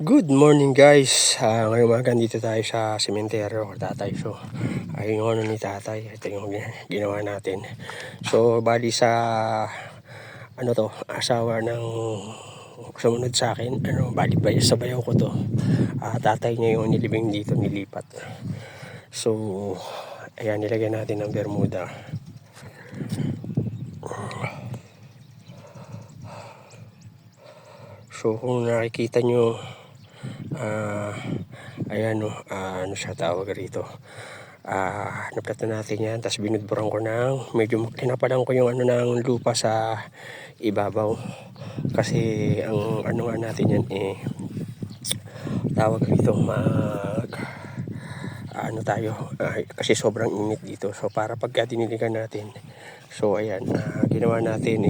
Good morning guys. Ngayong umaga dito tayo sa sementeryo tatay. So ayun yung ano ni tatay. Ito yung ginawa natin. So bali sa ano to, asawa ng sumunod sa akin, bali ba sa bayaw ko to. Tatay niya yung nilibing dito, nilipat. So ayan, nilagyan natin ng bermuda. So kung nakikita nyo, ayan ano siya tawag rito, naplatan natin yan, tapos binudburan ko ng medyo kinapalan ko yung ano ng lupa sa ibabaw, kasi ang ano nga natin yan tawag rito ano tayo, kasi sobrang init dito. So para pagka diniligan natin, so ayan, ginawa natin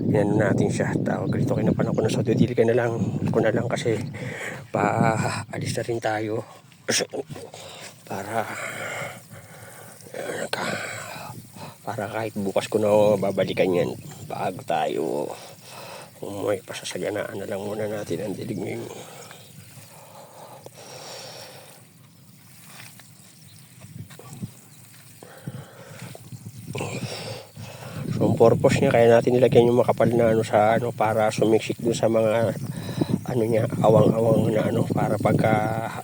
yan natin siya, tawag rito, kinapalan ko na. So didiligan na lang ko na lang kasi paalis na rin tayo. So, para kahit bukas ko na babalikan yan, bago tayo umuwi, pasasaganaan na lang muna natin ang dilig ngayon. So ang purpose niya, kaya natin nilagyan yung makapal na sa para sumiksik dun sa mga niya, awang-awang na para pagka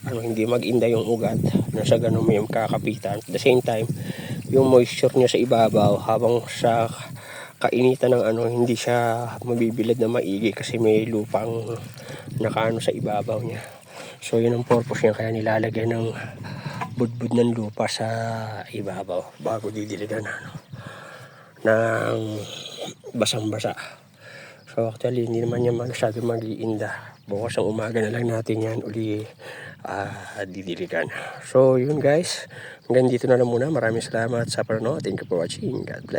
hindi mag-inda yung ugat, nasa ganun may kakapitan. At the same time, yung moisture niya sa ibabaw habang sa kainitan ng hindi siya mabibilad na maigi kasi may lupang nakaano sa ibabaw niya. So yun ang purpose niya, kaya nilalagyan ng budbud ng lupa sa ibabaw bago didiligan ng basang-basa. So actually hindi naman niya masyado mag-iinda. Bukas ang umaga na lang natin yan uli didiligan. So yun guys, hanggang dito na lang muna. Maraming salamat sa panonood. Thank you for watching. God bless.